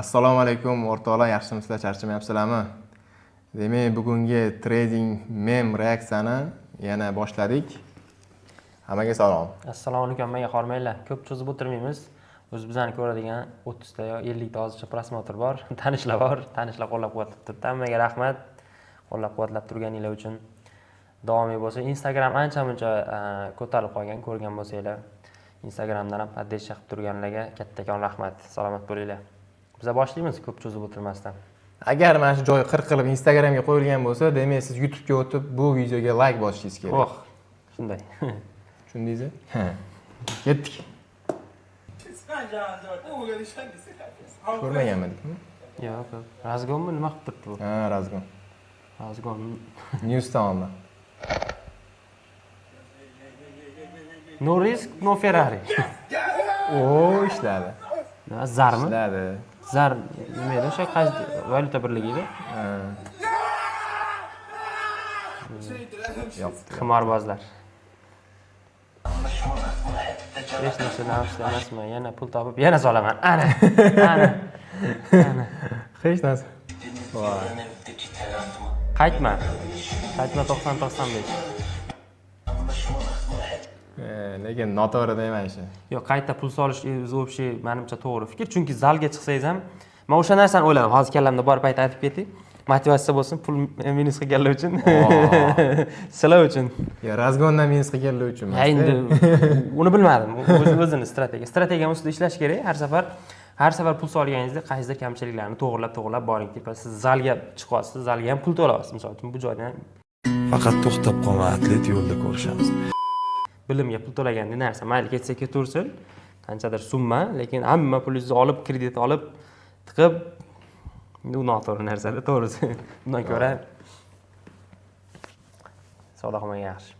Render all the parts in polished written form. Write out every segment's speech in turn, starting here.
Assalomu alaykum o'rtoqlar, yaxshimisizlar, charchamayapsizlarmi? Demak, bugungi trading mem reaksiyani yana boshladik. Hammaga salom. Assalomu alaykum, hammaga hormanglar. Ko'p cho'zib o'tirmaymiz. O'zi bizani ko'radigan 30 ta yo 50 ta hozircha prosmotr bor, tanishlar bor. Tanishlar qo'llab-quvvatlab turibdi. Hammaga rahmat. Qo'llab-quvvatlab turganinglar uchun. Davomiy bo'lsa, Instagram ancha-muncha ko'tarilib qolgan, ko'rgan bo'lsanglar. Instagramdan ham poddesh qilib turganlarga kattakon rahmat. Salomat bo'linglar. Biz boshlaymiz, ko'p cho'zib o'tirmasdan. Agar mana shu joy qirqilib Instagramga qo'yilgan bo'lsa, demak siz YouTube'ga o'tib bu videoga like bosishingiz kerak. Oh, shunday. Tushundingizmi? Ketdik. Ko'rmaganmidikmi? Yo'q, razgonmi nima qilib turibdi bu? Ha, razgon. Razgon. News Town'da. No risk, no Ferrari. O, ishladi. Zarmi? Ishladi. Zar nima edi? O'sha qaysi valyuta birligi edi? Yo'q. Qimorbozlar. Hech narsa emasman. Yana pul topib, yana solaman. Ana. Hech narsa. Voy. Qaytma 90-95. Lekin noto'g'ri deyman shu. Yo'q, qayta pul solish o'zi menimcha to'g'ri fikr. Chunki zalga chiqsangiz ham men o'sha narsani o'yladim. Hozir kallamda bor payt aytib ketdik. Motivatsiya bo'lsin, pul minus qilganlar uchun. Sizlar uchun. Yo, razgondan minus qilganlar uchun emas. Endi uni bilmadim. O'zini strategiya ustida ishlash kerak. Har safar pul solganingizda qaysidir kamchiliklarni to'g'rilab boring. Tipa siz zalga chiqasiz, zalga ham pul to'laysiz. Misol uchun bu joydan faqat to'xtab qolma, atlet yo'lda ko'rishamiz. bilimga pul to'lagan narsa mayli ketsa ketaversin, qanchadir summa, lekin hamma pulingizni olib, kredit olib, tiqib, bu noto'g'ri narsa-da, to'g'risi. Bundan ko'ra savdo qilmagan yaxshi.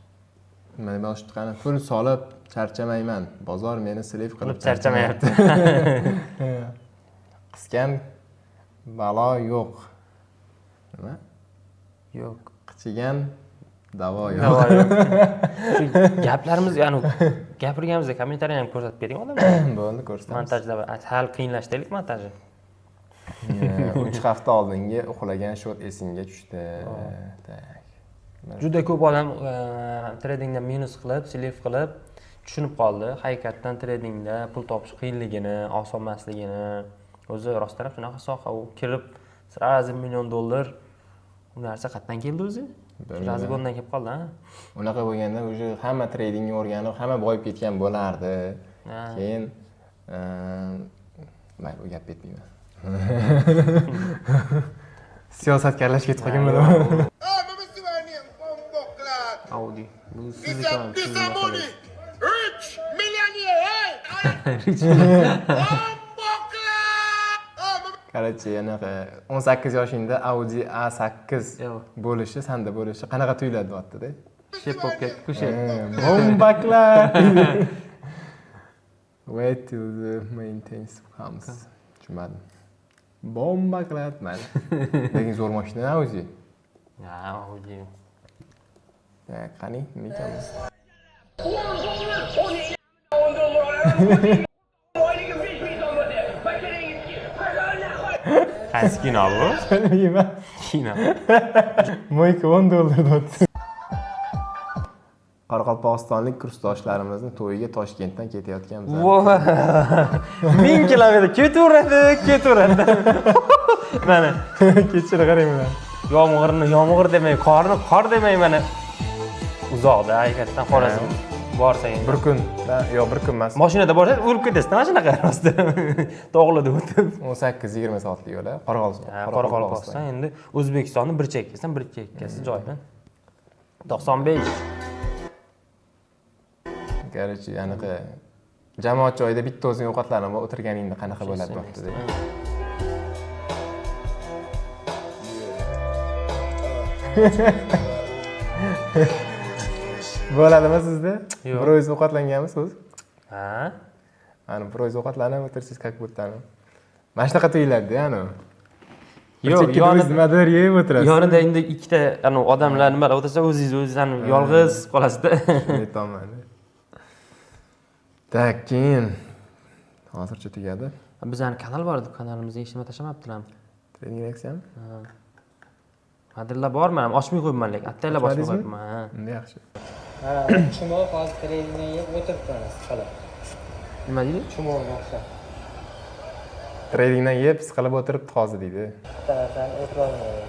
Mana boshqa pul solib charchamayman. Bozor meni sliv qilib charchamayapti. Qisgan balo yo'q. Nima? Yo'q. Qichigan davo yo'q. Gaplarimiz, ya'ni gapirganimizda kommentariyani ham ko'rsatib bering odamlar. Bo'ldi, ko'rsatamiz. Montajda hal qiyinlashdaylik montajni. 3 hafta oldingi uxlagan shot esimga tushdi. Juda ko'p odam tradingda minus qilib, sliv qilib tushunib qoldi. Haqiqatan tradingda pul topish qiyinligini, oson emasligini. O'zi rostdan ham shunaqa soha u kirib sразу $1 million u narsa qayerdan keldi o'zi? Razgondan kelib qoldi, ha? Unaqa bo'lganda o'zi hamma tradingni o'rganib, hamma boyib ketgan bo'lardi. Keyin mayli, bu gap ketmayman. Siyosatkorlash ketib qolgan bo'laman. Audi. Bu sizniki ham, sizniki. Rich millionaire, Qarachi, anaqa 18 yoshingda Audi A8 bo'lishi, sanda bo'lishi qanaqa tuyuladi deyapti-da. Shep bo'lib ketdi, kushe. Bombaklar. Wait till the maintenance comes. Tushunmadim. Bombaklar, mayli. Lekin zo'r mashina Audi. Ha, Audi. Qani, nima ekan bu? Qaysi kino bu? Bilmayman. Kino. Mo'yka $10 deyapti. Qoraqalpog'istonlik kursdoshlarimizni to'yiga Toshkentdan ketayotganmiz. 1000 kilometr ketaveradi. Mana Kechira qarang mana. yomg'ir demay, qor demay mana uzoqda, haqiqatdan Xorazm borsang. Bir kun, yo'q, bir kun emas. Mashinada borsangiz o'lib ketasiz, mana shunaqa rosti. Tog'larda o'tib. 18-20 soatlik yo'l, Qoraqalpog'iston endi O'zbekistonni bir chekkasidan bir chekkasi joydan. 95. Qarachi, anaqa jamoat joyida bitta o'zing ovqatlanib o'tirganingda qanaqa bo'ladi deyapti. Bo'ladimi sizda? Bir o'zingiz ovqatlanganmisiz o'zi? Ha? Ana bir o'zingiz ovqatlanib o'tirsiz, как будто. Mana shunaqa tuyuladi-da, ana. Yo'q, nimadir yeb o'tirasiz. Yonida endi ikkita odamlar nimalar o'tirsa, o'zingiz yolg'iz qolasizda. Aytaman. Tak, keyin hozircha tugadi. Bizning kanal bor edi, kanalimizga hech nima tashlamabdilarmi? Trening reaksiyami? Adilla bormi? Ham ochmay qo'yibman lekin. Attaylar ochmay Ochmadingizmi? qo'yibman. Ha. Endi yaxshi. Chumoq hozir treningdan yeb o'tiribman siqilib. Nima deydi? Chumoqni o'xshab. Treningdan yeb, siqilib o'tiribdi hozir deydi. Tanasan o'tirolmaydi.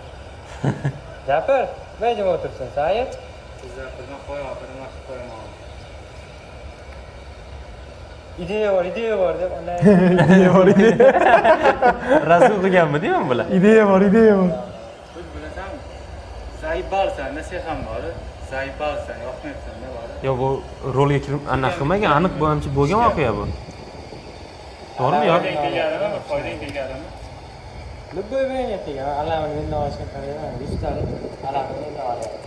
Gapir, nima o'tirsin, Said? Sizlardan qo'yib, bir narsa qo'yaman. Ideya bor deb ondan Ideya bor, ideya. Rasul qilganmi deyman bular? Ideya bor, ideya bor. Biz bilasanmi? Zaybbalsan, nasiham bor. Zaybbalsan, yoqmayapsan, ne bor? Yo bu rolga kirib aniq qilmagan, aniq bo'lgan voqea bu. To'g'rimi yo? Foydang kelganimi? Foydang kelganimi? Любой время degan, alamini mendan olishga qaraman. Yuztali alamini mendan olyapti.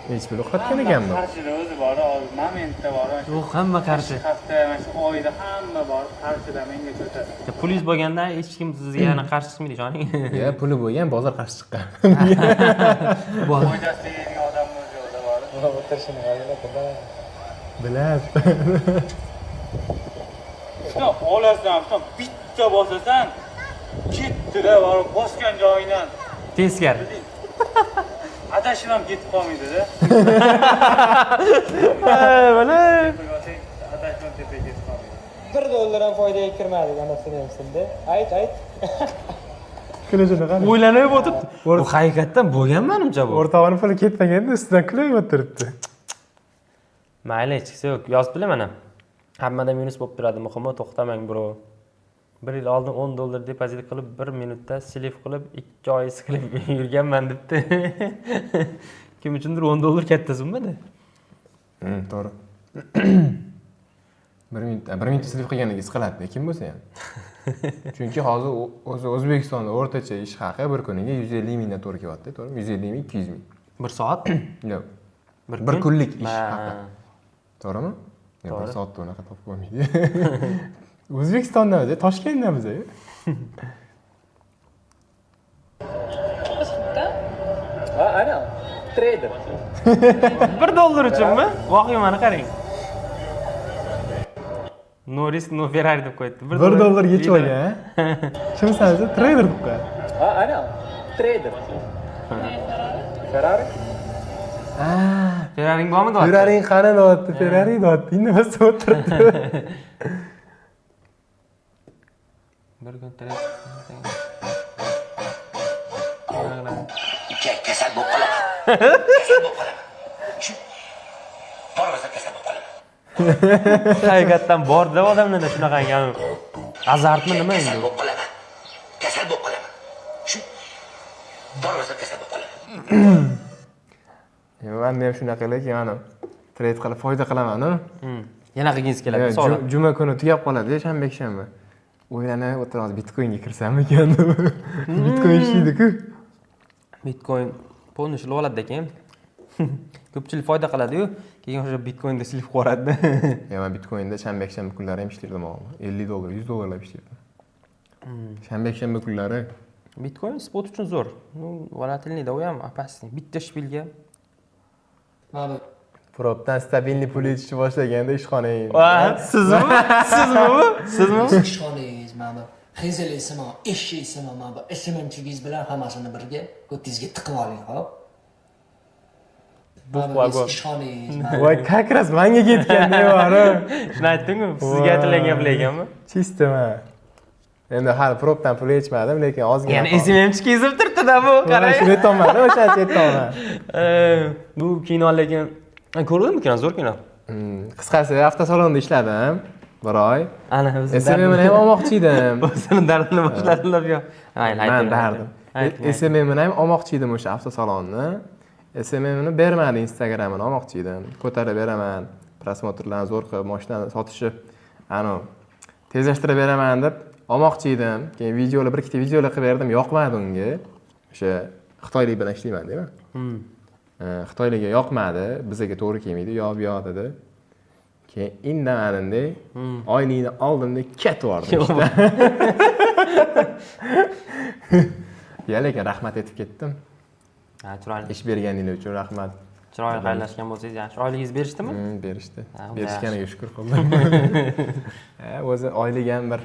Hech bir o'qitgan ekanmi? Qarshida o'zi bor, momentda bor. Yo'q, hamma qarshi. Hafta, mana shu oyda hamma bor. Qarshida menga cho'tadi. Pulingiz bo'lganda hech kim sizga yana qarshi chiqmaydi, joning. Ya, puli bo'lgan bozor qarshi chiqqan. Foydasi tegadigan odam o'zi yo'lda bor. O'tirishini o'ylab Biladi. Shuna olasan, shuna bitta bosasan, ketdi-da, borib bosgan joyidan. Teskari. Adashib ham ketib qolmaydi-da. Mana. Adashib ham tepaga ketib qolmaydi. $1 ham foydaga kirmadi, anasini ham sildi. Ayt. Kulishini qani. O'ylanib o'tiribdi. Bu haqiqatdan bo'lgan menimcha bu. O'rtog'ini puli ketmaganda ustidan kulib o'tiribdi. Mayli, hech qisi yo'q. Yozib bilaman mana. Hammada minus bo'lib turadi, muhimi to'xtamang bro. 1 yil oldin $10 depozit qilib 1 minutda silif qilib 2 oy siqilib yurganman debdi. Kim uchundir $10 katta summa-da. To'g'ri. 1 minut silif qilganiga siqiladi, kim bo'lsa ham. Chunki hozir O'zbekistonda o'rtacha ish haqi bir kuniga 150 mingdan to'g'ri kelyapti, to'g'rimi? 150 ming, 200 ming. 1 soat? Yo'q. Bir kunlik ish Ha. haqi. To'g'rimi? Yo'q, To'g'ri. 1 soatda unaqa topib bo'lmaydi. O'zbekistondamiz, Toshkentdamiz. Ha, ana. Trader. $1 uchunmi? Voqeani qarang. No risk, no Ferrari deb qo'ydi. $1 yechib olgan, kimsan o'zi? Trader deb qo'yadi. Ha, ana. Trader. Ferrari? Ferraring bormi deyapti? Ferraring qani deyapti, Ferrari deyapti. Indamasdan o'tiribdi. Bir kun Kasal bo'lib qolaman. Kasal bo'lib qolaman. Shu. Bormasa kasal bo'lib qolaman. haqiqatdan bor-da odamlarda shunaqa gap. Azartmi nima endi? Kasal bo'lib qolaman. Kasal bo'lib qolaman. Shu. Bormasa kasal bo'lib qolaman. Menda ham shunaqa lekin ana trade qilib foyda qilaman-ku. Yana qilgingiz keladi, so'rab. Juma kuni tugab qoladi, shanba. O'ylanib o'tiramiz, Bitcoinga kirsam ekan deb. Bitcoin ishlaydi-ku. Bitcoin polni ishla oladi ekan. Ko'pchilik foyda qiladi-yu, keyin o'sha Bitcoinda silib qo'yadi. Ya men Bitcoinda shanba kunlari ham ishlardim o'g'lim. $50, $100 lab ishlardim. Shanba kunlari Bitcoin spot uchun zo'r. Ну, volatilniyda u ham opasniy. Bitta shpilga. Mana probdan stabilniy pul yetishni boshlaganda ishxonang. Sizmi? Sizmi? ishxonangiz mana bu Hazel ismi, Eshshi ismi, mana bu SMMchigingiz bilan hammasini birga ko'tingizga tiqib oling, xo'p? Bu ishxonangiz. Voy, как раз menga ketgan devori. Shuni aytding-ku, sizga aytilgan gaplar ekanmi? Chistama. Endi hali probdan pul yechmadim, lekin ozgina. Ya'ni SMMchi kezib turibdi-da bu, qarang. Shuni aytolmadim, o'shancha aytolmadim. Bu kino lekin ko'rdingmi kino? Zo'r kino. Qisqasi, avtosalonda ishladim. 1 oy. Ana o'zim SMMni ham olmoqchi edim. o'zini dardini boshladilar yo. Men dardim. SMMni ham olmoqchi edim o'sha avtosalonni. SMMni bermadi, Instagramini olmoqchi edim. Ko'tarib beraman, prosmotrlarni zo'r qilib, mashinani sotishib, tezlashtirib beraman deb olmoqchi edim. Keyin videolar, bir ikkita videolar qilib berdim, yoqmadi unga. O'sha xitoylik bilan ishlayman, deymi? Xitoylikga yoqmadi, bizga to'g'ri kelmaydi, yo'q dedi. Keyin indamadimda, oylikni oldimda ketib yubordim. Ya lekin rahmat aytib ketdim. Ha, chiroyli. Ish berganingiz uchun rahmat. Chiroyli xayrlashgan bo'lsangiz yaxshi. Oyligingiz berishdimi? Berishdi. Ha, Berishganiga shukr qildim. O'zi oylik ham bir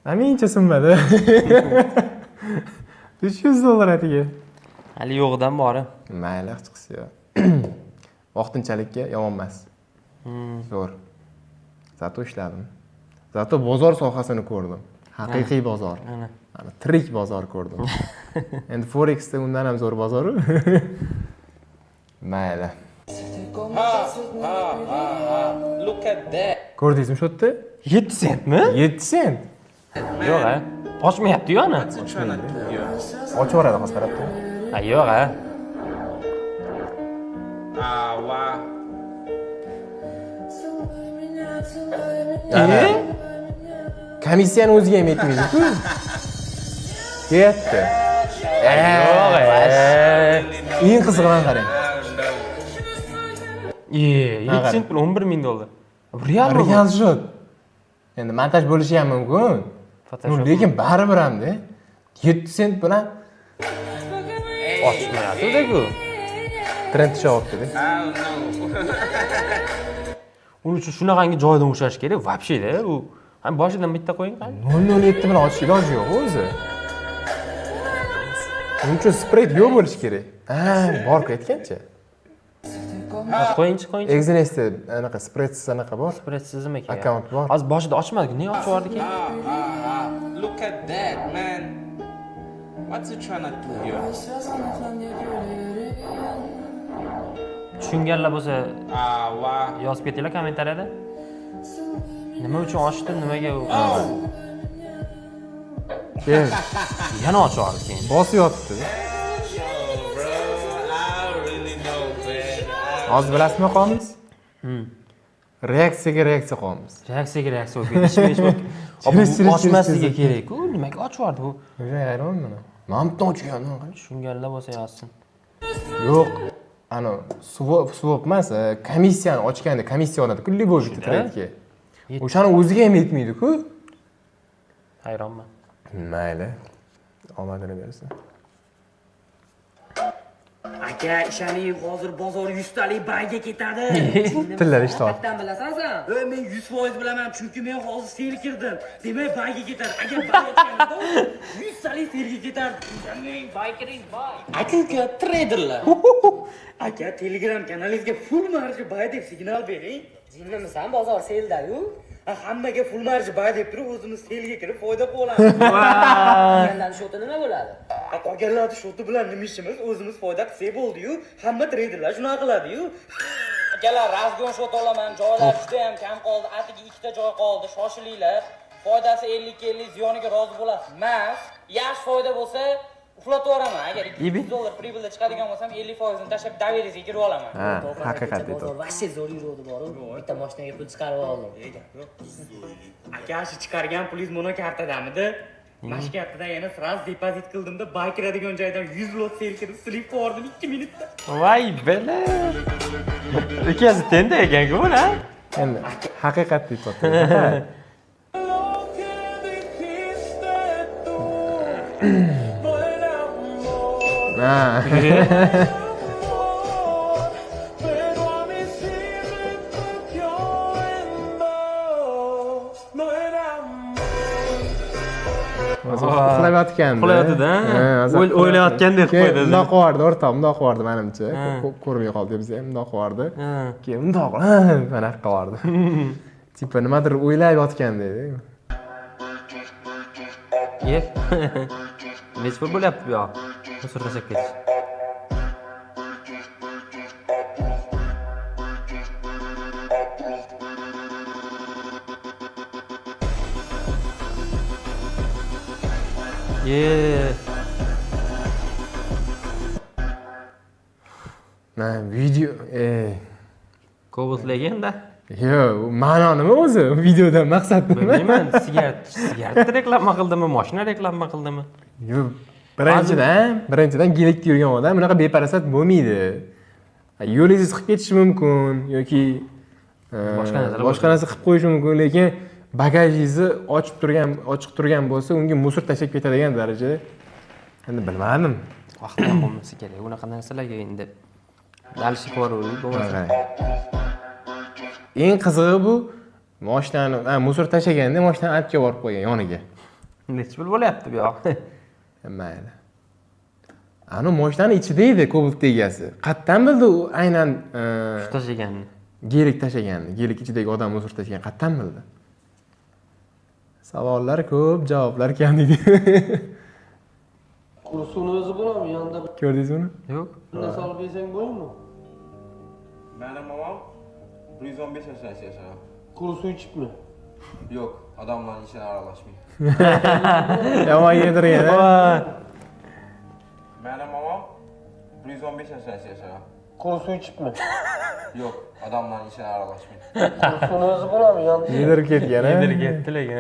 Menimcha sinmadi. $300 atiga. Hali yo'g'idan bori. Mayli, hech qisi yo'q. Vaqtinchalikka yomon emas. Zo'r. Zato ishladim. Zato bozor sohasini ko'rdim. Haqiqiy bozor. Ana. Tirik bozor ko'rdim. Endi Forexda undan ham zo'r bozor-u. Mayli. Look at that. Ko'rdingizmi shu yerda? 7 sentmi? 7 sent. Yo'q a. Ochmayapti-yu ana. Ochib yuboradi hozir qarab tur. Ha, yo'q a. Wow. Komissiyani o'ziga ham yetmaydi-ku. Ketdi. Yo'q a. Eng qizig'idan qarang. 7 sent bilan $11,000. Real mi? Real shot. Endi montaj bo'lishi ham mumkin. Photoshop. Lekin baribir hamda 7 sent bilan Ochmayapti-ku. trend tushyapti-da. Uning uchun shunaqangi joydan ushlash kerak, вообще-da u. Ham boshidan bitta qo'ying qani. 007 bilan ochish iloji yo'q o'zi. Uning uchun spreyd yo'q bo'lishi kerak. Ha, bor-ku aytgancha. Qo'yingchi. Exynos'da anaqa spreydsiz anaqa bor. Spredsizmi kerak? Akkaunt bor. Hozir boshida ochmadik. Ne ochib yubordik? Look at that, man. What's he trying to do here? Tushunganlar bo'lsa Wow. yozib ketinglar kommentariyada. Nima uchun ochdim, nimaga u? Keyin Yana ochib yubordik keyin. bosib yotibdi. Hozir bilasizmi qolamiz? Reaksiyaga reaksiya qolamiz. Reaksiyaga reaksiya bo'lib ketdi. Chiris, Ochmasligi kerak-ku. Nimaga ochib yubordi bu? Hayronman. Men bitta ochganman. Tushunganlar bo'lsa yozsin. Yo'q. Ana swap emas, komissiyani ochganda komissiya oladi-ku, любой tredga. O'shani o'ziga ham yetmaydi-ku. Hayronman. Mayli. Omadini bersin. Aka, ishoning hozir bozor 100 talik bayga ketadi. Tillar ishtoq. Qayerdan bilasan sen? Men 100% bilaman, chunki men hozir sel kirdim. Demak, bayga ketadi. Agar bay ochganimda 100 talik selga ketadi. Men bay kiring, bay. Aka, traderlar. Aka, Telegram kanalingizga full marj bay deb signal bering. Jinnimisan, bozor selda-yu. Hammaga full marj bay deb turib, o'zimiz selga kirib foyda qilib olamiz. Qolganlar shoti nima bo'ladi? Qolganlar shoti bilan nima ishimiz? O'zimiz foyda qilsak bo'ldi-yu. Hamma traderlar shunaqa qiladi-yu. Akalar, razgon shot olaman. Joylar juda ham kam qoldi. Atiga 2 ta joy qoldi. Shoshilinglar. Foydasi 50 ziyoniga rozi bo'lasiz. Mas, yaxshi foyda bo'lsa uxlatib yuboraman. Agar $200 pribulda chiqadigan bo'lsam 50% ni tashlab daveringizga kirib olaman. Ha, haqiqat aytdi. Vashsi zo'r yuradi boru. Bitta mashinaga pul chiqarib oldim. Aka, shu chiqargan pulingiz mono kartadamidi? Mana kartadan yana sraz depozit qildimda, bay kiradigan joydan 100 lot sel kirib, silib qo'ydim 2 minutda. Voy bela. Ikkinchi tenda ekan-ku buni. Endi haqiqat aytyapti. Uxlayotgandi. Uxlayotdi-da. O'ylayotgandek qo'ydi. Bundoq qilardi, o'rtoq, bundoq qilardi menimcha. Ko'rmay qoldi biz ham bundoq qilardi. Keyin bundoq mana qilardi. Tipa nimadir o'ylab yotgandek. Yep. Necha pul bo'lyapti bu yoq? Musor tashab ketish. Video Cobalt legenda. Yo'q, ma'no nima o'zi? Videodan maqsad nima? Bilmayman, sigaret reklama qildimi, mashina reklama qildimi? Yo'q, birinchidan gelikda yurgan odam bunaqa beparasat bo'lmaydi. Yo'lingizni chiqib ketishi mumkin yoki boshqa narsa qilib qo'yishi mumkin, lekin bagajingizni ochiq turgan bo'lsa, unga musor tashlab ketadigan darajada endi bilmadim. Vaqtida bo'lmasa kerak. Unaqa narsalarga endi dalishib qo'yaverdik bo'lmasa. Eng qizig'i bu mashinani, musor tashlaganda mashinani olib kelib borib qo'ygan yoniga. Necha pul bo'lyapti bu yoq? Mayli. Ana mashinani ichida edi Cobalt egasi. Qayerdan bildi u aynan Tashaganni. gelik tashaganini, gelik ichidagi odam o'zir tashagan qayerdan bildi? Savollar ko'p, javoblar kam deydi. Kursini o'zi bo'ladimi? Yonida Ko'rdingizmi uni? Yo'q. bir solib bersang bo'ladimi? Meni momam 115 yoshgacha yashagan. Kursi ichibmi? Yo'q, odamlarning ishini aralashmaydi. Yomon yedirgan. Meni momam 115 yoshgacha yashagan. Kursi ichibmi? Yo'q, odamlarning ishini aralashmaydi. Kursini o'zi bo'ladimi? Yonida Yedirib ketgan. Yedirib ketdi lekin.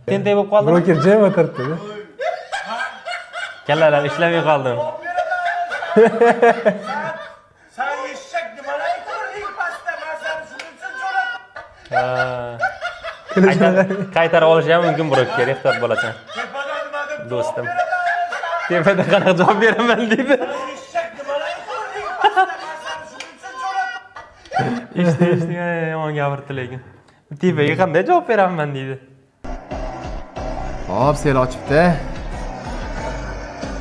Tentak bo'lib qoldim. Broker jim o'tiribdi. Kallalar ishlamay qoldim. Sen eşek nimalarni ko'rding pastda? Men seni shuning uchun jo'natdim. Qaytarib olishi ham mumkin broker, ehtiyot bo'lasan. Tepada nima deb Do'stim. Tepada qanaqa javob beraman deydi. eşek nimalarni ko'rding pastda? Men seni shuning uchun jo'natdim. Eshitdi, yomon gapirdi lekin. Tepaga qanday javob beraman deydi. Hop, sel ochibdi.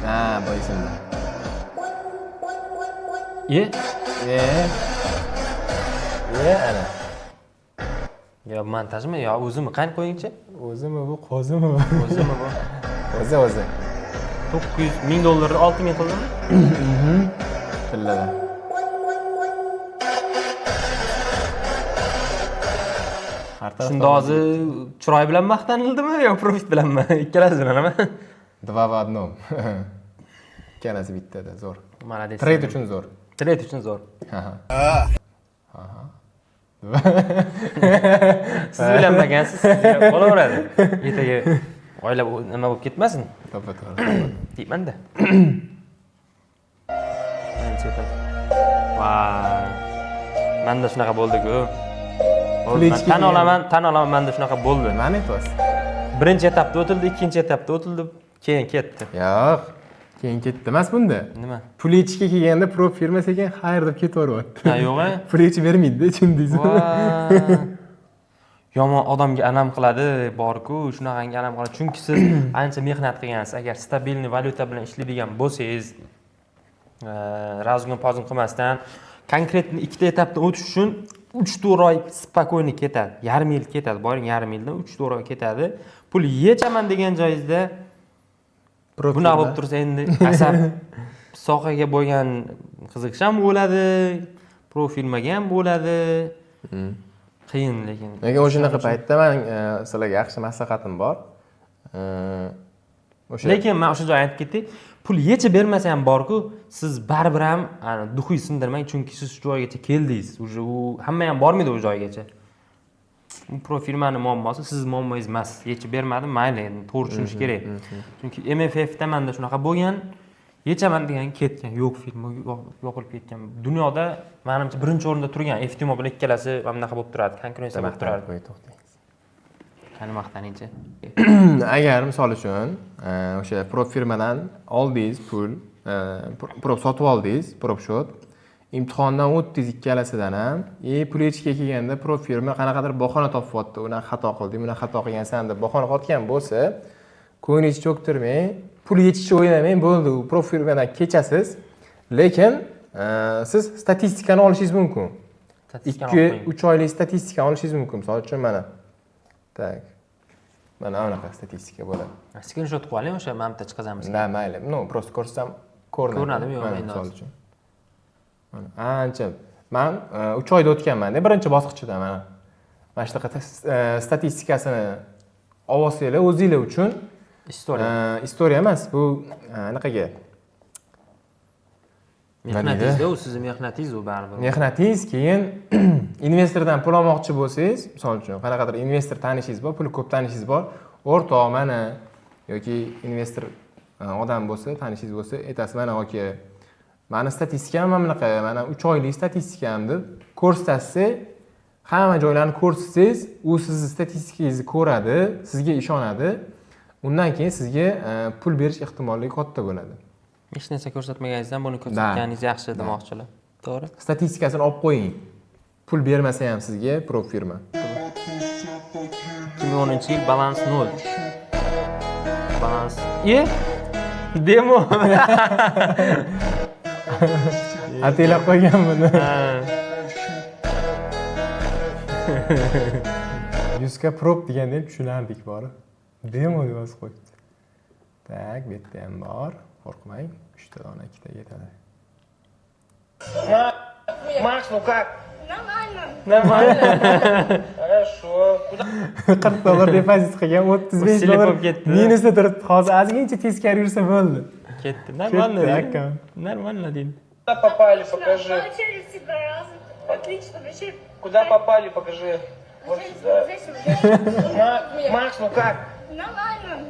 Ha, boysimda. Ye? Ana. Yo, montajmi yo o'zimi qani qo'yingchi? O'zimi bu, qo'zimi bu? O'zimi bu. O'zi. 900 ming dollar 6000 qildimi? Tilladan. Shunda hozir chiroy bilan maqtanildimi yo profit bilanmi? Ikkalasi bilanmi? Два в одном. Ikkalasi bittada, zo'r. Молодец. Trade uchun zo'r. Trade uchun zo'r. Siz bilanmagansiz, qolaveradi. Ertaga oila nima bo'lib ketmasin? To'g'ri. Deyman-da. Vay. Menda shunaqa bo'ldi-ku. Tan olaman, menda shunaqa bo'ldi. Nima aytyapsiz? Birinchi etapda o'tildi, ikkinchi etapda o'tildi, keyin ketdi. Yo'q. Keyin ketdi emas bunda. Nima? Pul yechishga kelganda prop firma sekin xayr deb ketaveryapti. Ha, yo'q-a? Pul yechib bermaydi-da, tushundingizmi? Yomon odamga anam qiladi, bor-ku, shunaqangi anam qiladi. Chunki siz ancha mehnat qilgansiz. Agar stabilniy valyuta bilan ishlaydigan bo'lsangiz, razgon pozon qilmasdan konkretni ikkita etapdan o'tish uchun 3-4 oy spokойно ketadi. Yarim yil ketadi, boring yarim yildan 3-4 oy ketadi. Pul yechaman degan joyingizda bunaqa bo'lib tursa endi asab sohaga bo'lgan qiziqish ham bo'ladi, profilmaga ham bo'ladi. Qiyin lekin. Lekin o'shanaqa paytda men sizlarga yaxshi maslahatim bor. Lekin men o'sha joyda aytib ketdik, pul yechib bermasa ham bor-ku, siz baribir ham duxuy sindirmang, chunki siz shu joygacha keldingiz. Uje u hamma ham bormaydi u joygacha. Bu profilmani muammosi siz muammongiz emas. Yechib bermadim, mayli, endi to'g'ri tushunish kerak. Chunki MFF da menda shunaqa bo'lgan, yechaman degan ketgan, yo'q firma yo'qolib ketgan. Dunyoda menimcha birinchi o'rinda turgan Eftimo bilan ikkalasi mana bunaqa bo'lib turadi, konkurensiya bo'lib turadi. Qani maqtaningchi. Agar misol uchun o'sha prop firmadan oldingiz pul, prop sotib oldingiz, prop shot, imtihondan o'tdingiz ikkalasidan ham, pul yechishga kelganda prop firma qanaqadir bahona topyapti, uni xato qilding, buni xato qilgansan deb bahona qotgan bo'lsa, ko'nglingizni cho'ktirmang, pul yechishni o'ylamang, bo'ldi, u prop firmadan kechasiz. Lekin siz statistikani olishingiz mumkin. 2-3 oylik statistika olishingiz mumkin. Misol uchun mana tak. Mana anaqa statistika bo'ladi. Screenshot qo'ying, o'sha mamta chiqazamiz. Na, mayli. No, prosta ko'rsam ko'rinadimi yo'q, endi misol uchun. Mana ancha. Men 3 oyda o'tganman-da, birinchi bosqichida mana. Mana shunaqa statistikasini olsanglar o'zingizlar uchun istoriya emas, bu anaqaga mehnatingiz-da, u sizning mehnatingiz u baribir. Mehnatingiz, keyin investordan pul olmoqchi bo'lsangiz, misol uchun qanaqadir investor tanishingiz bor, puli ko'p tanishingiz bor, o'rtoq mana yoki investor odam bo'lsa, tanishingiz bo'lsa, aytasiz, mana aka, meni statistikam mana bunaqa, mana 3 oylik statistikam deb ko'rsatsangiz, hamma joylarni ko'rsatsangiz, u sizning statistikangizni ko'radi, sizga ishonadi. Undan keyin sizga pul berish ehtimolligi katta bo'ladi. Hech narsa ko'rsatmaganingizdan buni ko'rsatganingiz yaxshi demoqchilar. To'g'ri? Statistikasini olib qo'ying. Pul bermasa ham sizga prop firma. 2010-yil balans 0. Balans. Demo. Ataylab qo'ygan buni. Ha. 100 ga prop deganda ham tushunardik bor. Demo deb yozib qo'yibdi. Tak, bu yerda ham bor. Qo'rqmang. 3 ta dona 2 ta yetadi. Макс, ну как? Нормально. Нормально? Хорошо. $40 depozit qilgan, $35 Silib ketdi. minusda turibdi. Hozir ozgincha teskari yursa bo'ldi. Ketdi. Ketdi, Нормально. aka. Нормально deydi. Куда попали, покажи. Получили всегда разом. Отлично, вообще. Куда попали, покажи. Вот сюда. Макс, ну как?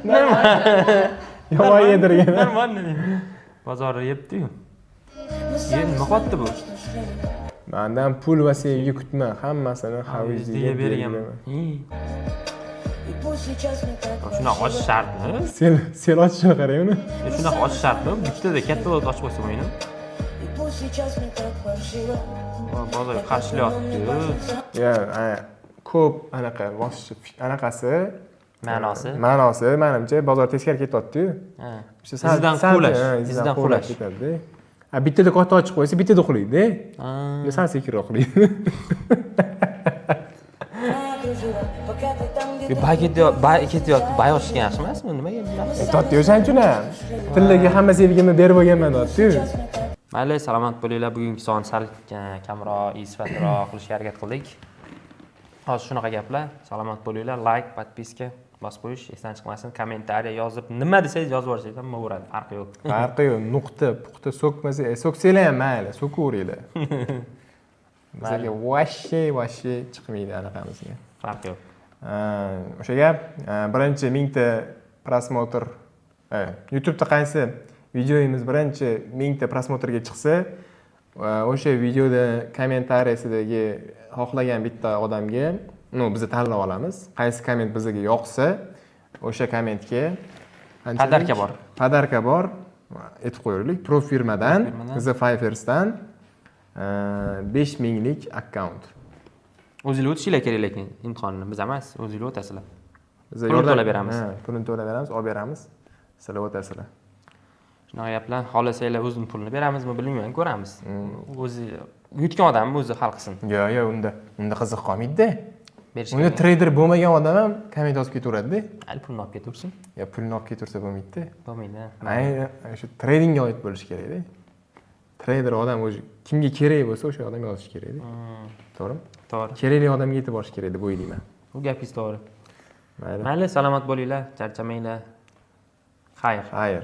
Нормально. Yomon yedirgan. Нормально deydi. Bozorda yebdi-yu. Nima qilyapti bu? Mendan pul va sevgi kutma, hammasini havizliga berganman. Shunaqa ochish shartmi? Sen ochishini qarang uni. Shunaqa ochish shartmi? Bittada katta bo'lib ochib qo'ysa bo'lmaydi. Bozorga qarshilayapti. Ya, ko'p anaqa anaqasi ma'nosi menimcha bozor teskari ketyapti-yu. Ha. Izidan quvlash. Izidan quvlash ketadi. Bittada katta ochib qo'ysa, bittada qulaydi. Buni sal sekinroq qulaydi. Bay ketyapti. Bay ochishgan yaxshi emasmi? Nimaga bilamiz? Totdi o'shaning uchun ham. Tillaga hamma sevgimni berib olganman deyapti-yu. Mayli, salomat bo'linglar. Bugungi son sal kamroq, sifatliroq qilishga harakat qildik. Hozir shunaqa gaplar. Salomat bo'linglar. Like, podpiska bosib qo'yish, esdan chiqmasin. Kommentariy yozib, nima desangiz yozib yuborsangiz ham bo'laveradi. Farqi yo'q. Farqi yo'q. Nuqta, puxta so'kmasa, so'ksanglar ham mayli, so'kaveringlar. Bizga vashi chiqmaydi anaqamizga. Farqi yo'q. O'sha gap, birinchi 1000 ta prosmotr, YouTube'da qaysi videoyimiz birinchi 1000 ta prosmotrga chiqsa, o'sha videoda kommentariyasidagi xohlagan bitta odamga, biz tanlab olamiz. Qaysi komment bizga yoqsa, o'sha kommentga podarka bor, aytib qo'yaylik. Pro firmadan, The Fivers'dan 5000 lik akkaunt. O'zinglar o'tishinglar kerak lekin imtihonni biz emas, o'zinglar o'tasizlar. Biz pulni to'lab beramiz. Pulni to'lab beramiz, olib beramiz. Sizlar o'tasizlar. Shunaqa gaplar, xohlasanglar o'zini pulini beramizmi, bilmayman, ko'ramiz. O'zi yutgan odammi o'zi hal qilsin. Yo'q, unda qiziq qolmaydi-da. Unda trader bo'lmagan odam ham komment yozib ketaveradi-da. Hali pulni olib ketaversin. Yo, pulni olib ketaversa bo'lmaydi-da. Bo'lmaydi. Ayni shu tradingga oid bo'lishi kerak-da. Trader odam o'zi kimga kerak bo'lsa o'sha odam yozishi kerak-da. To'g'rimi? To'g'ri. Kerakli odamga yetib borish kerak deb o'ylayman. Bu gapingiz to'g'ri. Mayli. Mayli, salomat bo'linglar, charchamanglar. Xayr. Xayr.